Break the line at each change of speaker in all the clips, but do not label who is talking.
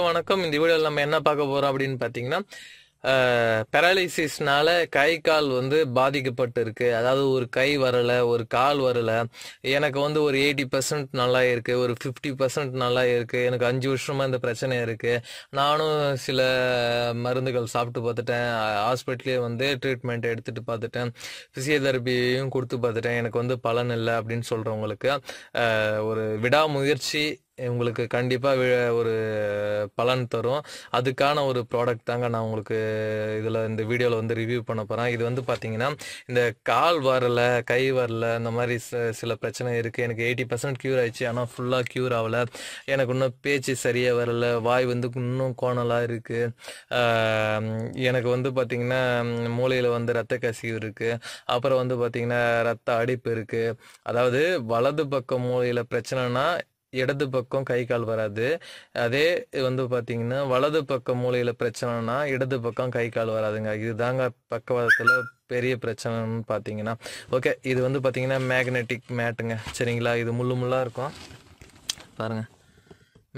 வணக்கம். இந்த வீடியோவில் நம்ம என்ன பார்க்க போறோம் அப்படின்னு பார்த்தீங்கன்னா, பேரலைசிஸ்னால கை கால் பாதிக்கப்பட்டு இருக்கு. அதாவது ஒரு கை வரல, ஒரு கால் வரல. எனக்கு ஒரு 80% நல்லா இருக்கு, ஒரு 50% நல்லா இருக்கு. எனக்கு 5 வருஷமா இந்த பிரச்சனை இருக்கு. நானும் சில மருந்துகள் சாப்பிட்டு பார்த்துட்டேன். ஹாஸ்பிட்டலே ட்ரீட்மெண்ட் எடுத்துட்டு பார்த்துட்டேன். பிசியோதெரபியும் கொடுத்து பார்த்துட்டேன். எனக்கு பலன் இல்லை அப்படின்னு சொல்றவங்களுக்கு ஒரு விடாமுயற்சி உங்களுக்கு கண்டிப்பா ஒரு பலன் தரும். அதுக்கான ஒரு ப்ராடக்ட் தாங்க நான் உங்களுக்கு இந்த வீடியோவில் ரிவ்யூ பண்ண போகிறேன். இது பார்த்தீங்கன்னா, இந்த கால் வரல, கை வரல, இந்த மாதிரி சில பிரச்சனை இருக்குது. எனக்கு 80% க்யூர் ஆயிடுச்சு, ஆனால் ஃபுல்லாக க்யூர் ஆகலை. எனக்கு இன்னும் பேச்சு சரியாக வரல, வாய் இன்னும் கோணலாக இருக்குது. எனக்கு பார்த்தீங்கன்னா, மூளையில் ரத்த கசிவு இருக்குது. அப்புறம் பார்த்தீங்கன்னா, ரத்த அடிப்பு இருக்குது. அதாவது வலது பக்கம் மூளையில் பிரச்சனைனா இடது பக்கம் கை கால் வராது. அதே பார்த்தீங்கன்னா, வலது பக்கம் மூளையில் பிரச்சனைனா இடது பக்கம் கை கால் வராதுங்க. இதுதாங்க பக்கவாதத்தில் பெரிய பிரச்சனைன்னு பார்த்தீங்கன்னா. ஓகே, இது பார்த்தீங்கன்னா மேக்னெட்டிக் மேட்டுங்க. சரிங்களா, இது முள்ளாக இருக்கும் பாருங்கள்.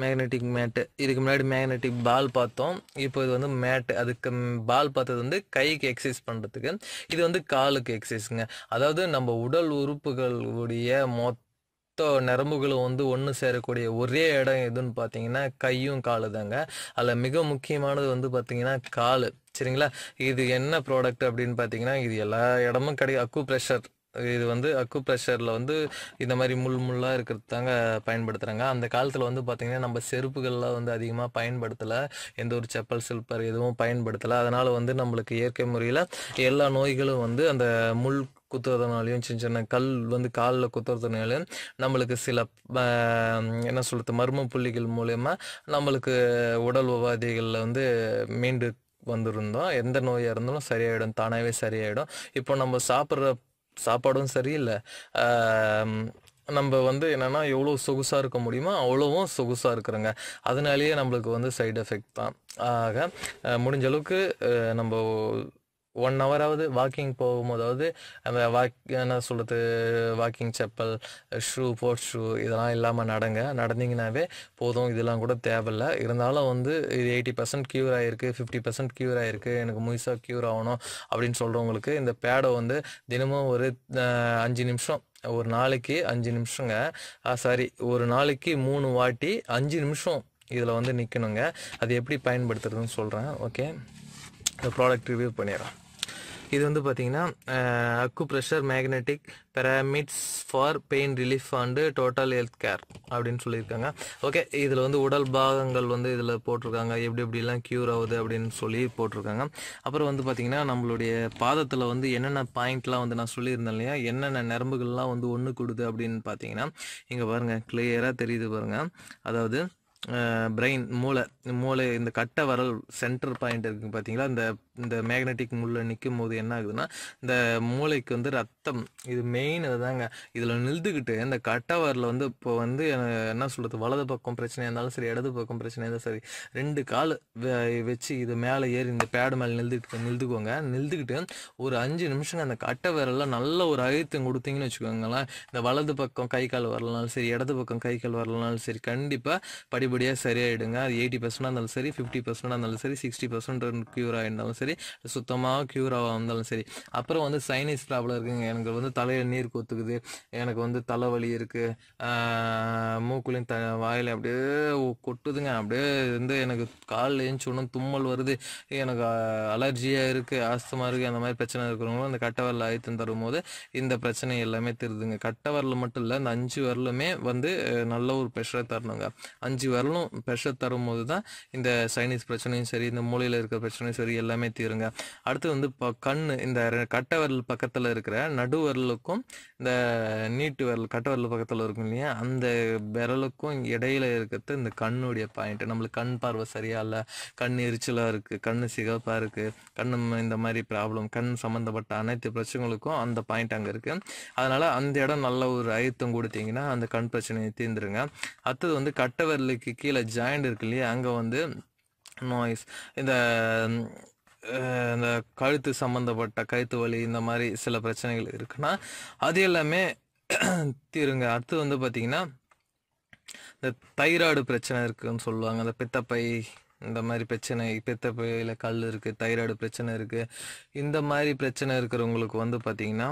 மேக்னெட்டிக் மேட்டு. இதுக்கு முன்னாடி மேக்னெட்டிக் பால் பார்த்தோம். இப்போ இது மேட்டு. அதுக்கு பால் பார்த்தது கைக்கு எக்ஸசைஸ் பண்ணுறதுக்கு. இது காலுக்கு எக்ஸசைஸுங்க. அதாவது நம்ம உடல் உறுப்புகளுடைய நரம்புகளும் ஒன்று சேரக்கூடிய ஒரே இடம் எதுன்னு பார்த்தீங்கன்னா கையும் காலு தாங்க. அதில் மிக முக்கியமானது பார்த்தீங்கன்னா காலு. சரிங்களா, இது என்ன ப்ராடக்ட் அப்படின்னு பார்த்தீங்கன்னா, இது எல்லா இடமும் அக்குப்ரெஷர். இது அக்குப்ரெஷரில் இந்த மாதிரி முள்ளாக இருக்கிறது தாங்க பயன்படுத்துகிறாங்க. அந்த காலத்தில் பார்த்தீங்கன்னா, நம்ம செருப்புகள்லாம் அதிகமாக பயன்படுத்தலை. எந்த ஒரு செப்பல் சில்பர் எதுவும் பயன்படுத்தலை. அதனால் நம்மளுக்கு இயற்கை முறையில் எல்லா நோய்களும் அந்த முள் குத்துறதுனாலையும் சின்ன சின்ன கல் காலில் குத்துறதுனாலையும் நம்மளுக்கு சில என்ன சொல்கிறது மர்ம புள்ளிகள் மூலயமா நம்மளுக்கு உடல் உபாதைகளில் மீண்டு வந்திருந்தோம். எந்த நோயாக இருந்தாலும் சரியாயிடும், தானாகவே சரியாயிடும். இப்போ நம்ம சாப்பிட்ற சாப்பாடும் சரியில்லை. நம்ம என்னென்னா எவ்வளோ சொகுசாக இருக்க முடியுமோ அவ்வளோவும் சொகுசாக இருக்கிறோங்க. அதனாலேயே நம்மளுக்கு சைடு எஃபெக்ட் தான். ஆக முடிஞ்ச அளவுக்கு நம்ம 1 ஹவராவது வாக்கிங் போகும்போதாவது அந்த என்ன சொல்கிறது வாக்கிங் செப்பல், ஸ்போர்ட்ஸ் ஷூ இதெல்லாம் இல்லாமல் நடந்தீங்கன்னாவே போதும். இதெல்லாம் கூட தேவையில்லை. இருந்தாலும் இது 80% க்யூர் ஆகிருக்கு, 50% க்யூர் ஆகிருக்கு, எனக்கு முழுசாக க்யூர் ஆகணும் அப்படின்னு சொல்கிறவங்களுக்கு இந்த பேடை தினமும் ஒரு 5 நிமிஷம், ஒரு நாளைக்கு 5 நிமிஷங்க. ஒரு நாளைக்கு 3 வாட்டி 5 நிமிஷம் இதில் நிற்கணுங்க. அது எப்படி பயன்படுத்துறதுன்னு சொல்கிறேன். ஓகே, இந்த ப்ராடக்ட் ரிவ்யூ பண்ணிடுறேன். இது பார்த்தீங்கன்னா acupressure magnetic pyramids for pain relief and total health care அப்படின்னு சொல்லியிருக்காங்க. ஓகே, இதில் உடல் பாகங்கள் இதில் போட்டிருக்காங்க, எப்படிலாம் க்யூர் ஆகுது அப்படின்னு சொல்லி போட்டிருக்காங்க. அப்புறம் பார்த்தீங்கன்னா, நம்மளுடைய பாதத்தில் என்னென்ன பாயிண்ட்லாம் நான் சொல்லியிருந்தேன் இல்லையா, என்னென்ன நரம்புகள்லாம் ஒன்று கூடுது அப்படின்னு பார்த்தீங்கன்னா, இங்கே பாருங்கள், கிளியராக தெரியுது பாருங்கள். அதாவது பிரெயின், மூளை இந்த கட்டை வரல் சென்டர் பாயிண்ட் இருக்குது பார்த்தீங்களா. இந்த மேக்னெட்டிக் முள்ள நிற்கும் போது என்ன ஆகுதுன்னா, இந்த மூளைக்கு ரத்தம், இது மெயின் அதுதாங்க. இதில் நிறுத்துக்கிட்டு இந்த கட்டை வரல இப்போ என்ன சொல்கிறது, வலது பக்கம் பிரச்சனையாக இருந்தாலும் சரி, இடது பக்கம் பிரச்சனையாக இருந்தாலும் சரி, 2 கால் வச்சு இது மேலே ஏறி இந்த பேடு மேலே நிறுத்துக்கோங்க. நிறுத்துக்கிட்டு ஒரு 5 நிமிஷங்க அந்த கட்டை விரலில் நல்ல ஒரு அழுத்தம் கொடுத்தீங்கன்னு வச்சுக்கோங்களேன். இந்த வலது பக்கம் கை கால் வரலனாலும் சரி, இடது பக்கம் கை கால் வரலனாலும் சரி, கண்டிப்பாக படிப்படியாக சரியாயிடுங்க. அது 80% இருந்தாலும் சரி, 50% இருந்தாலும் சரி, 60% க்யூர் ஆகிருந்தாலும் சரி, சுத்தமாக க்யூர் ஆகாம சரி. அப்புறம் சைனஸ் ப்ராப்ளம் இருக்குங்க. எனக்கு தலையில் நீர் கொத்துக்குது, எனக்கு தலைவலி இருக்குது, மூக்குலையும் வாயில் அப்படியே கொட்டுதுங்க. அப்படியே எனக்கு காலில் ஏஞ்சிடணும், தும்மல் வருது, எனக்கு அலர்ஜியாக இருக்குது, ஆஸ்துமா இருக்குது. அந்த மாதிரி பிரச்சனை இருக்கிறவங்களும் அந்த கட்டை வரல அழுத்தம் தரும்போது இந்த பிரச்சனை எல்லாமே தெரியுதுங்க. கட்டை வரல மட்டும் இல்லை, இந்த 5 வரலுமே நல்ல ஒரு ப்ரெஷரை தரணுங்க. 5 வரலும் ப்ரெஷர் தரும்போது தான் இந்த சைனஸ் பிரச்சனையும் சரி, இந்த மூளையில் இருக்கிற பிரச்சனையும் சரி எல்லாமே தீருங்க. அடுத்து கண், இந்த கட்டை வரல் பக்கத்தில் இருக்கிற நடு வரலுக்கும் இந்த நீட்டு வரல் கட்டை வரல் பக்கத்தில் இருக்கும் இல்லையா, அந்த விரலுக்கும் இடையில இருக்கிறது இந்த கண்ணுடைய பாயிண்ட். நம்மளுக்கு கண் பார்வை சரியா இல்லை, கண் எரிச்சலாக இருக்குது, கண் சிகப்பாக இருக்குது, கண் இந்த மாதிரி ப்ராப்ளம், கண் சம்மந்தப்பட்ட அனைத்து பிரச்சனைகளுக்கும் அந்த பாயிண்ட் அங்கே இருக்குது. அதனால் அந்த இடம் நல்ல ஒரு அழுத்தம் கொடுத்தீங்கன்னா அந்த கண் பிரச்சனையை தீர்ந்துருங்க. அடுத்தது கட்டை வரலுக்கு கீழே ஜாயிண்ட் இருக்கு இல்லையா, அங்கே நாய்ஸ், இந்த கழுத்து சம்மந்தப்பட்ட கழுத்து வலி, இந்த மாதிரி சில பிரச்சனைகள் இருக்குன்னா அது எல்லாமே தீருங்க. அடுத்து பார்த்தீங்கன்னா, இந்த தைராய்டு பிரச்சனை இருக்குன்னு சொல்லுவாங்க. அந்த பித்தப்பை இந்த மாதிரி பிரச்சனை, பித்தப்பையில் கல் இருக்குது, தைராய்டு பிரச்சனை இருக்குது. இந்த மாதிரி பிரச்சனை இருக்கிறவங்களுக்கு வந்து பார்த்திங்கன்னா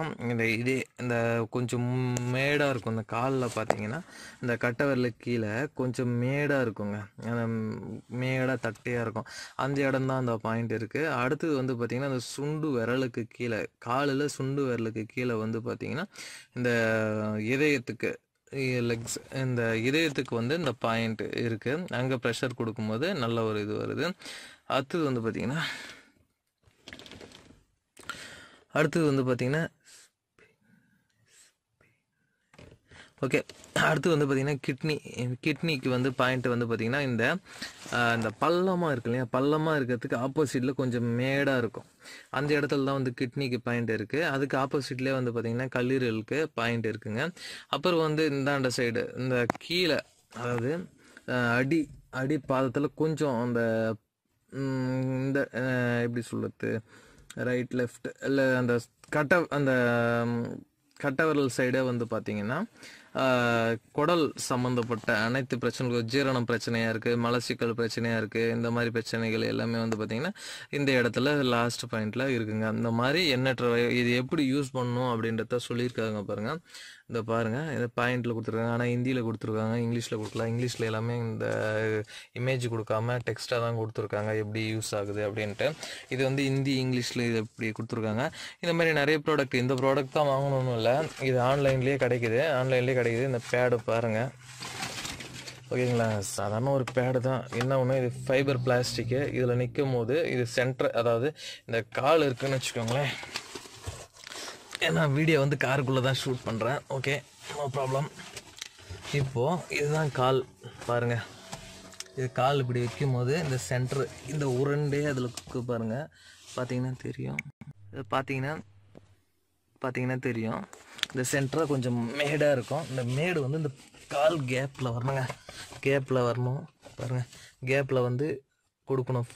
இந்த கொஞ்சம் மேடாக இருக்கும். இந்த காலில் பார்த்தீங்கன்னா இந்த கட்டை விரலுக்கு கீழே கொஞ்சம் மேடாக இருக்குங்க. அந்த மேடாக தட்டையாக இருக்கும். அந்த இடம் தான் அந்த பாயிண்ட் இருக்குது. அடுத்தது வந்து பார்த்திங்கன்னா அந்த சுண்டு விரலுக்கு கீழே, காலில் சுண்டு விரலுக்கு கீழே வந்து பார்த்திங்கன்னா இந்த இதயத்துக்கு லெக்ஸ், இந்த இதயத்துக்கு வந்து இந்த பாயிண்ட் இருக்குது. அங்கே ப்ரெஷர் கொடுக்கும்போது நல்ல ஒரு இது வருது. அடுத்தது வந்து பார்த்திங்கன்னா ஓகே, அடுத்து வந்து பார்த்திங்கன்னா கிட்னிக்கு வந்து பாயிண்ட் வந்து பார்த்திங்கன்னா இந்த பள்ளமாக இருக்கு இல்லையா, பள்ளமாக இருக்கிறதுக்கு ஆப்போசிட்டில் கொஞ்சம் மேடாக இருக்கும். அந்த இடத்துல தான் வந்து கிட்னிக்கு பாயிண்ட் இருக்குது. அதுக்கு ஆப்போசிட்லேயே வந்து பார்த்திங்கன்னா கல்லீரலுக்கு பாயிண்ட் இருக்குங்க. அப்புறம் வந்து இந்தாண்ட சைடு இந்த கீழே, அதாவது அடி பாதத்தில் கொஞ்சம் அந்த இந்த எப்படி சொல்கிறது, ரைட் லெஃப்ட் இல்லை அந்த கட்டை விரல் சைடே வந்து பார்த்திங்கன்னா குடல் சம்மந்தப்பட்ட அனைத்து பிரச்சனைகளும், ஜீரணம் பிரச்சனையாக இருக்குது, மலச்சிக்கல் பிரச்சனையாக இருக்குது, இந்த மாதிரி பிரச்சனைகள் எல்லாமே வந்து பார்த்திங்கன்னா இந்த இடத்துல லாஸ்ட் பாயிண்டில் இருக்குங்க. இந்த மாதிரி எண்ணற்ற இது எப்படி யூஸ் பண்ணணும் அப்படின்றத சொல்லியிருக்காங்க பாருங்கள். இந்த பாருங்கள், இந்த பாயிண்டில் கொடுத்துருக்காங்க. ஆனால் ஹிந்தியில் கொடுத்துருக்காங்க, இங்கிலீஷில் கொடுக்கல. இங்கிலீஷில் எல்லாமே இந்த இமேஜ் கொடுக்காம டெக்ஸ்ட்டாக தான் கொடுத்துருக்காங்க, எப்படி யூஸ் ஆகுது அப்படின்ட்டு. இது வந்து ஹிந்தி இங்கிலீஷில் இது எப்படி கொடுத்துருக்காங்க. இந்த மாதிரி நிறைய ப்ராடக்ட், இந்த ப்ராடக்ட் தான் வாங்கணும்னு இல்லை, இது ஆன்லைன்லேயே கிடைக்குது. இந்த பேடு பாருங்கள், ஓகேங்களா. சாதாரண ஒரு பேடு தான். என்ன ஒன்று, இது ஃபைபர் பிளாஸ்டிக்கு. இதில் நிற்கும் போது இது சென்டர், அதாவது இந்த கால் இருக்குதுன்னு வச்சுக்கோங்களேன். ஏன்னா வீடியோ வந்து காருக்குள்ளே தான் ஷூட் பண்ணுறேன். Okay, no problem. இப்போது இதுதான் கால் பாருங்கள். இது கால் இப்படி வைக்கும் போது இந்த சென்டர், இந்த உருண்டே அதில் பாருங்கள், பார்த்தீங்கன்னா தெரியும். இந்த சென்டராக கொஞ்சம் மேடாக இருக்கும். இந்த மேடு வந்து இந்த கால் கேப்பில் வரணும் பாருங்கள். கேப்பில் வந்து கொடுக்கணும்,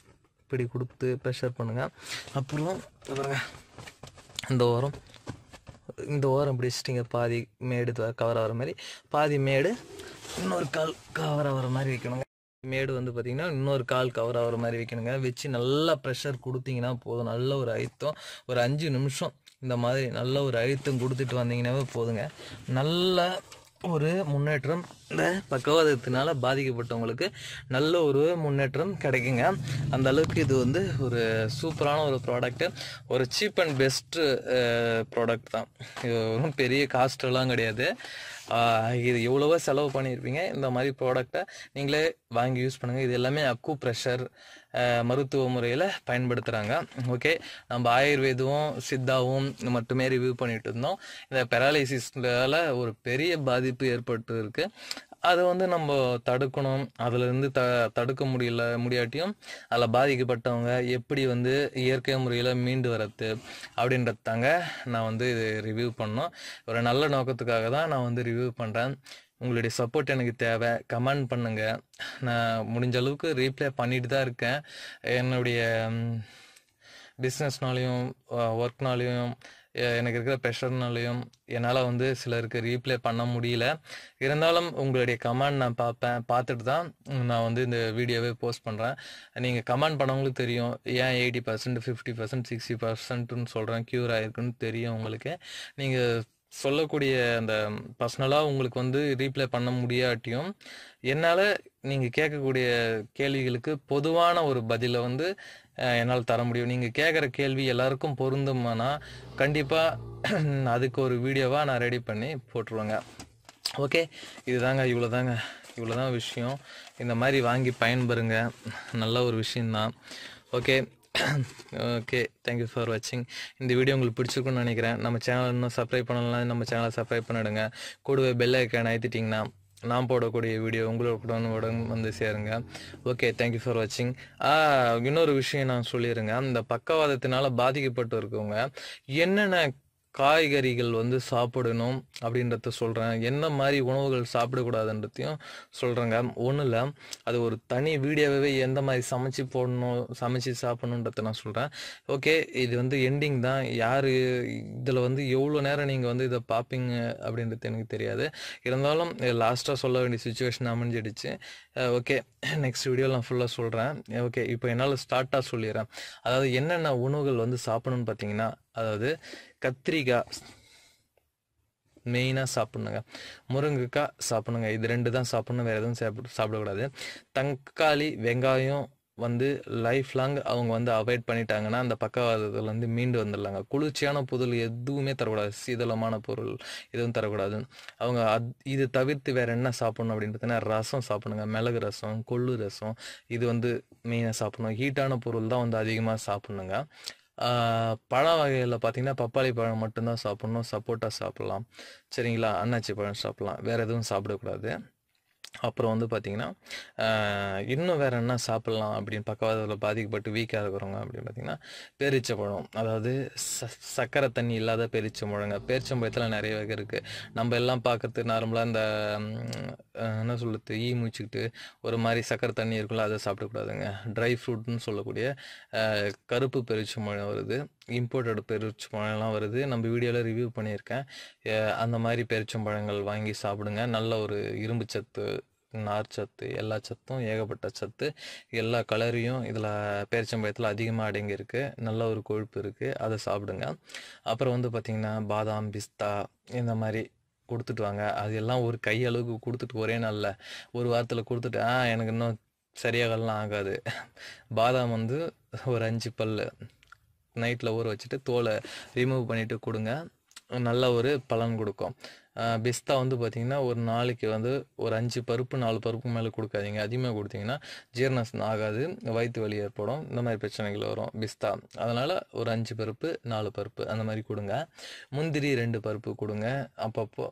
இப்படி கொடுத்து ப்ரெஷர் பண்ணுங்கள். அப்புறம் பாருங்கள், இந்த ஓரம் இப்படி வச்சுட்டிங்க, பாதி மேடு கவர் ஆகிற மாதிரி, பாதி மேடு இன்னொரு கால் கவர் ஆகிற மாதிரி வைக்கணுங்க. மேடு வந்து பார்த்திங்கன்னா இன்னொரு கால் கவர் ஆகிற மாதிரி வைக்கணுங்க. வச்சு நல்லா ப்ரெஷர் கொடுத்தீங்கன்னா போதும். நல்ல ஒரு அழுத்தம், ஒரு 5 நிமிஷம் இந்த மாதிரி நல்ல ஒரு அழுத்தம் கொடுத்துட்டு வந்தீங்கன்னாவே போதுங்க. நல்ல ஒரு முன்னேற்றம், இந்த பக்கவாதத்தினால பாதிக்கப்பட்டவங்களுக்கு நல்ல ஒரு முன்னேற்றம் கிடைக்குங்க. அந்த அளவுக்கு இது வந்து ஒரு சூப்பரான ஒரு ப்ராடக்ட்டு, ஒரு சீப் அண்ட் பெஸ்ட்டு ப்ராடக்ட் தான். இது ஒன்றும் பெரிய காஸ்ட்டெல்லாம் கிடையாது. இது எவ்வளவோ செலவு பண்ணியிருப்பீங்க, இந்த மாதிரி ப்ராடக்டை நீங்களே வாங்கி யூஸ் பண்ணுங்கள். இது எல்லாமே அக்குப்ரெஷர் மருத்துவ முறையில் பயன்படுத்துகிறாங்க. ஓகே, நம்ம ஆயுர்வேதமும் சித்தாவும் மட்டுமே ரிவ்யூ பண்ணிட்டு இருந்தோம். இந்த பெராலிசிஸ்னால ஒரு பெரிய பாதிப்பு ஏற்பட்டு இருக்கு. அதை வந்து நம்ம தடுக்கணும். அதிலிருந்து தடுக்க முடியாட்டியும் அதில் பாதிக்கப்பட்டவங்க எப்படி வந்து இயற்கை முறையில் மீண்டு வரது அப்படின்றது தாங்க நான் வந்து இது ரிவ்யூ பண்ணோம். ஒரு நல்ல நோக்கத்துக்காக தான் நான் வந்து ரிவ்யூ பண்ணுறேன். உங்களுடைய சப்போர்ட் எனக்கு தேவை. கமெண்ட் பண்ணுங்கள். நான் முடிஞ்ச அளவுக்கு ரீப்ளே பண்ணிட்டு தான் இருக்கேன். என்னுடைய பிஸ்னஸ்னாலையும் ஒர்க்னாலையும் எனக்கு இருக்கிற ப்ரெஷர்னாலையும் என்னால் வந்து சிலருக்கு ரீப்ளே பண்ண முடியல. இருந்தாலும் உங்களுடைய கமெண்ட் நான் பார்த்துட்டு தான் நான் வந்து இந்த வீடியோவே போஸ்ட் பண்ணுறேன். நீங்கள் கமெண்ட் பண்ணவங்களுக்கு தெரியும் ஏன் 80%, 50%, 60%ன்னு சொல்கிறேன், க்யூர் ஆகிருக்குன்னு தெரியும் உங்களுக்கு. நீங்கள் சொல்லக்கூடிய அந்த பர்சனலாக உங்களுக்கு வந்து ரீப்ளே பண்ண முடியாட்டியும் என்னால் நீங்கள் கேட்கக்கூடிய கேள்விகளுக்கு பொதுவான ஒரு பதிலை வந்து என்னால் தர முடியும். நீங்கள் கேட்குற கேள்வி எல்லாருக்கும் பொருந்துமானா கண்டிப்பாக அதுக்கு ஒரு வீடியோவாக நான் ரெடி பண்ணி போட்டுருவேங்க. ஓகே, இவ்வளோதான் விஷயம். இந்த மாதிரி வாங்கி பயன்பெறுங்க, நல்ல ஒரு விஷயந்தான். ஓகே, தேங்க்யூ ஃபார் வாட்சிங். இந்த வீடியோ உங்களுக்கு பிடிச்சிருக்குன்னு நினைக்கிறேன். நம்ம சேனல் இன்னும் சப்ஸ்கிரைப் பண்ணலாம், நம்ம சேனலை சப்ஸ்கிரைப் பண்ணிவிடுங்க. கூடவே பெல் ஐக்கான் அழுத்திட்டிங்கன்னா நான் போடக்கூடிய வீடியோ உங்களுடன் வந்து சேருங்க. ஓகே, தேங்க்யூ ஃபார் வாட்சிங். இன்னொரு விஷயம் நான் சொல்லிடுங்க. இந்த பக்கவாதத்தினால பாதிக்கப்பட்டு இருக்கவங்க என்னென்ன காய்கறிகள் வந்து சாப்பிடணும் அப்படின்றத சொல்கிறேன். என்ன மாதிரி உணவுகள் சாப்பிடக்கூடாதுன்றதையும் சொல்கிறேங்க. ஒன்றும் இல்லை, அது ஒரு தனி வீடியோவே எந்த மாதிரி சமைச்சு போடணும், சமைச்சு சாப்பிடணுன்றத நான் சொல்கிறேன். ஓகே, இது வந்து எண்டிங் தான். யார் இதில் வந்து எவ்வளோ நேரம் நீங்கள் வந்து இதை பார்ப்பீங்க அப்படின்றது எனக்கு தெரியாது. இருந்தாலும் லாஸ்ட்டாக சொல்ல வேண்டிய சுச்சுவேஷன் அமைஞ்சிடுச்சு. ஓகே, நெக்ஸ்ட் வீடியோவில் நான் ஃபுல்லாக சொல்கிறேன். ஓகே, இப்போ என்னால் ஸ்டார்ட்டாக சொல்லிடுறேன். அதாவது என்னென்ன உணவுகள் வந்து சாப்பிடணும்னு பார்த்தீங்கன்னா, அதாவது கத்திரிக்காய் மெயினாக சாப்பிட்ணுங்க, முருங்கைக்காய் சாப்பிட்ணுங்க. இது 2 தான் சாப்பிட்ணும், வேறு எதுவும் சாப்பிடக்கூடாது. தக்காளி வெங்காயம் வந்து லைஃப் லாங் அவங்க வந்து அவாய்ட் பண்ணிட்டாங்கன்னா அந்த பக்கவாதத்தில் வந்து மீண்டு வந்துடலாங்க. குளிர்ச்சியான பொருள் எதுவுமே தரக்கூடாது, சீதளமான பொருள் எதுவும் தரக்கூடாது. அவங்க இது தவிர்த்து வேறு என்ன சாப்பிட்ணும் அப்படின்னு பார்த்தீங்கன்னா, ரசம் சாப்பிட்ணுங்க. மிளகு ரசம், கொள்ளு ரசம், இது வந்து மெயினாக சாப்பிட்ணும். ஹீட்டான பொருள் தான் வந்து அதிகமாக சாப்பிட்ணுங்க. பழ வகைகளில் பார்த்தீங்கன்னா பப்பாளி பழம் மட்டும்தான் சாப்பிட்ணும். சப்போட்டா சாப்பிட்லாம், சரிங்களா. அன்னாச்சி பழம் சாப்பிட்லாம், வேறு எதுவும் சாப்பிடக்கூடாது. அப்புறம் வந்து பார்த்திங்கன்னா, இன்னும் வேறு என்ன சாப்பிட்லாம் அப்படின்னு பக்கவாதத்தில் பாதிக்கப்பட்டு வீக்காக இருக்கிறவங்க அப்படின்னு பார்த்திங்கன்னா, பேரிச்சம்பழம், அதாவது சர்க்கரை தண்ணி இல்லாத பேரிச்சம்பழங்க. பேரிச்சம்பழத்தில் நிறைய வகை இருக்குது. நம்ம எல்லாம் பார்க்குறது நார்மலாக இந்த என்ன சொல்லுறது, மூச்சுக்கிட்டு ஒரு மாதிரி சர்க்கரை தண்ணி இருக்குல்ல, அதை சாப்பிடக்கூடாதுங்க. ட்ரை ஃப்ரூட்னு சொல்லக்கூடிய கருப்பு பேரிச்சம்பழம் வருது, இம்போர்ட்டட் பேரிச்சம்பழம்லாம் வருது. நம்ம வீடியோவில் ரிவ்யூ பண்ணியிருக்கேன். அந்த மாதிரி பேரிச்சம்பழங்கள் வாங்கி சாப்பிடுங்க. நல்ல ஒரு இரும்பு சத்து, நார் சத்து, எல்லா சத்தும், ஏகப்பட்ட சத்து, எல்லா கலரியும் இதில் பேரிச்சம்பழத்தில் அதிகமாக அடங்கியிருக்கு. நல்ல ஒரு கொழுப்பு இருக்குது, அதை சாப்பிடுங்க. அப்புறம் வந்து பார்த்திங்கன்னா பாதாம், பிஸ்தா இந்த மாதிரி கொடுத்துட்டு வாங்க. அது எல்லாம் ஒரு கையளவுக்கு கொடுத்துட்டு ஒரே நாளில் ஒரு வாரத்தில் கொடுத்துட்டு எனக்கு இன்னும் சரியாகலாம் ஆகாது. பாதாம் வந்து ஒரு 5 பல் நைட்டில் ஊற வச்சுட்டு தோலை ரிமூவ் பண்ணிவிட்டு கொடுங்க, நல்ல ஒரு பலன் கொடுக்கும். பிஸ்தா வந்து பார்த்திங்கன்னா ஒரு நாளைக்கு வந்து ஒரு 5 பருப்பு 4 பருப்பு மேலே கொடுக்காதீங்க. அதிகமாக கொடுத்தீங்கன்னா ஜீரணம் ஆகாது, வயிற்று வலி ஏற்படும், இந்த மாதிரி பிரச்சனைகள் வரும் பிஸ்தா. அதனால் ஒரு 5 பருப்பு 4 பருப்பு அந்த மாதிரி கொடுங்க. முந்திரி 2 பருப்பு கொடுங்க அப்பப்போ.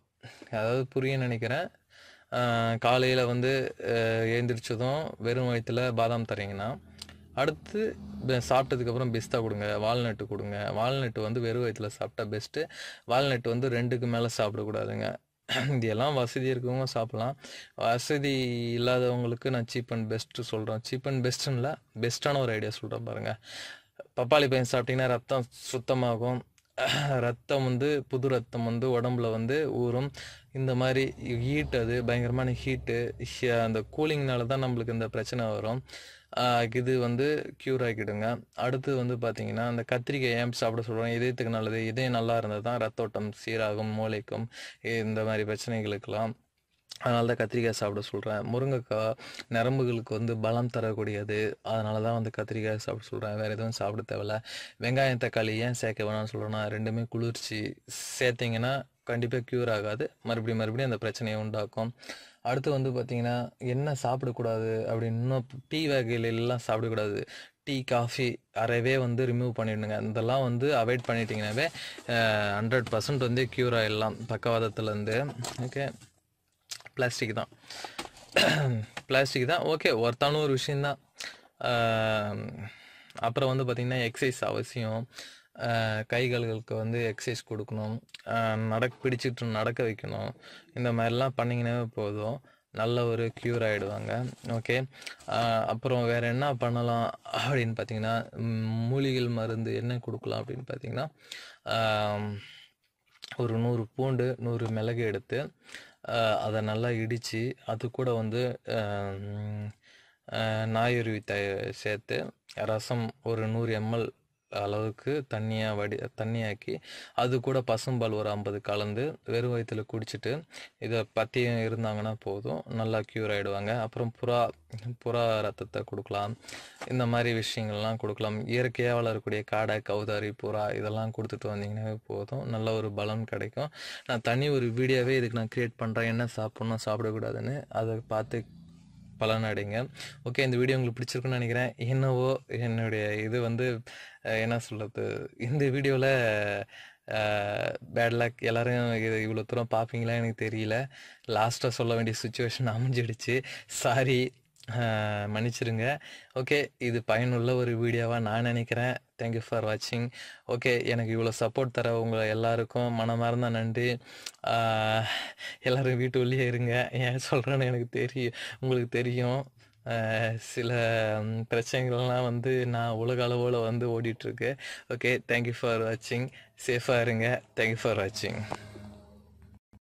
அதாவது புரிய நினைக்கிறேன். காலையில் வந்து எழுந்திரிச்சதும் வெறும் வயிற்றில் பாதாம் தரீங்கன்னா, அடுத்து சாப்பிட்டதுக்கப்புறம் பிஸ்தா கொடுங்க, வால்நட்டு கொடுங்க. வால்நட்டு வந்து வெறும் வயிற்றில் சாப்பிட்டா பெஸ்ட்டு. வால்நட்டு வந்து 2க்கு மேலே சாப்பிடக்கூடாதுங்க. இது எல்லாம் வசதி இருக்கவங்க சாப்பிட்லாம், வசதி இல்லாதவங்களுக்கு நான் சீப் அண்ட் பெஸ்ட்டு சொல்கிறேன். சீப் அண்ட் பெஸ்ட்டுன்னு இல்லை, பெஸ்ட்டான ஒரு ஐடியா சொல்கிறேன் பாருங்கள். பப்பாளி பழம் சாப்பிட்டிங்கன்னா ரத்தம் சுத்தமாகும். ரத்தம் வந்து புது ரத்தம் வந்து உடம்புல வந்து ஊறும். இந்த மாதிரி ஹீட், அது பயங்கரமான ஹீட்டு, அந்த கூலிங்னால தான் நம்மளுக்கு இந்த பிரச்சனை வரும். இது வந்து க்யூர் ஆக்கிடுங்க. அடுத்து வந்து பார்த்திங்கன்னா, அந்த கத்திரிக்காய் ஏன் சாப்பிட சொல்கிறோம், இதயத்துக்கு நல்லது. இதயம் நல்லா இருந்தால் தான் ரத்தோட்டம் சீராகும், மூளைக்கும் இந்த மாதிரி பிரச்சனைகளுக்கெல்லாம். அதனால தான் கத்திரிக்காய் சாப்பிட சொல்கிறேன். முருங்கைக்காய் நரம்புகளுக்கு வந்து பலம் தரக்கூடியது, அதனால தான் வந்து கத்திரிக்காய் சாப்பிட சொல்கிறேன். வேறு எதுவும் சாப்பிட தேவையில்ல. வெங்காயம் தக்காளி ஏன் சேர்க்க வேணாம்னு சொல்கிறேன்னா, ரெண்டுமே குளிர்ச்சி. சேர்த்திங்கன்னா கண்டிப்பாக க்யூர் ஆகாது, மறுபடியும் அந்த பிரச்சனையை உண்டாக்கும். அடுத்து வந்து பார்த்திங்கன்னா, என்ன சாப்பிடக்கூடாது அப்படின்னு, இன்னும் டீ வகையிலெல்லாம் சாப்பிடக்கூடாது. டீ காஃபி அறவே வந்து ரிமூவ் பண்ணிவிடுங்க. இதெல்லாம் வந்து அவாய்ட் பண்ணிட்டீங்கன்னாவே 100% வந்து க்யூர் ஆகிடலாம் பக்கவாதத்துலேருந்து. ஓகே, பிளாஸ்டிக் தான் ஓகே, ஒர்த்தான ஒரு விஷயந்தான். அப்புறம் வந்து பார்த்திங்கன்னா, எக்ஸசைஸ் அவசியம். கைகளுக்கு வந்து எக்ஸசைஸ் கொடுக்கணும், பிடிச்சிட்டு நடக்க வைக்கணும். இந்த மாதிரிலாம் பண்ணிங்கன்னாவே போதும், நல்ல ஒரு க்யூர் ஆகிடுவாங்க. ஓகே, அப்புறம் வேறு என்ன பண்ணலாம் அப்படின்னு பார்த்திங்கன்னா, மூலிகை மருந்து என்ன கொடுக்கலாம் அப்படின்னு பார்த்திங்கன்னா, ஒரு 100 பூண்டு 100 மிளகு எடுத்து அதை நல்லா இடித்து அது கூட வந்து நாயுருவி சேர்த்து ரசம் ஒரு 100 ml அளவுக்கு தண்ணியாக்கி அது கூட பசும்பால் ஒரு 50 கலந்து வெறும் வயிற்றில் குடிச்சிட்டு இதை பற்றியும் இருந்தாங்கன்னா போதும், நல்லா க்யூர் ஆகிடுவாங்க. அப்புறம் புறா ரத்தத்தை கொடுக்கலாம். இந்த மாதிரி விஷயங்கள்லாம் கொடுக்கலாம். இயற்கையாக வளரக்கூடிய காடை, கௌதாரி, புறா இதெல்லாம் கொடுத்துட்டு வந்தீங்கன்னாவே போதும், நல்ல ஒரு பலன் கிடைக்கும். நான் தனி ஒரு வீடியோவே இதுக்கு நான் க்ரியேட் பண்ணுறேன், என்ன சாப்பிட்ணும் சாப்பிடக்கூடாதுன்னு, அதை பார்த்து பலனடைங்க. ஓகே, இந்த வீடியோ உங்களுக்கு பிடிச்சிருக்குன்னு நினைக்கிறேன். என்னவோ என்னுடைய இது வந்து என்ன சொல்கிறது, இந்த வீடியோவில் பேட் லக். எல்லோரும் இது இவ்வளோ தூரம் பார்ப்பீங்களா எனக்கு தெரியல. லாஸ்ட்டாக சொல்ல வேண்டிய சுச்சுவேஷன் அமைஞ்சிடுச்சு, சாரி. மன்னிச்சிடுங்க. ஓகே, இது பயனுள்ள ஒரு வீடியோவாக நான் நினைக்கிறேன். தேங்க்யூ ஃபார் வாட்சிங். ஓகே, எனக்கு இவ்வளோ சப்போர்ட் தர உங்கள் எல்லாருக்கும் மனமார்ந்த நன்றி. எல்லோரும் வீட்டு உள்ளே இருங்க. ஏன் சொல்கிறேன்னு எனக்கு தெரியும், உங்களுக்கு தெரியும். சில பிரச்சனைகள்லாம் வந்து நான் உலக அளவில் வந்து ஓடிட்டுருக்கு. ஓகே, தேங்க்யூ ஃபார் வாட்சிங். சேஃபாக இருங்க. தேங்க்யூ ஃபார் வாட்சிங்.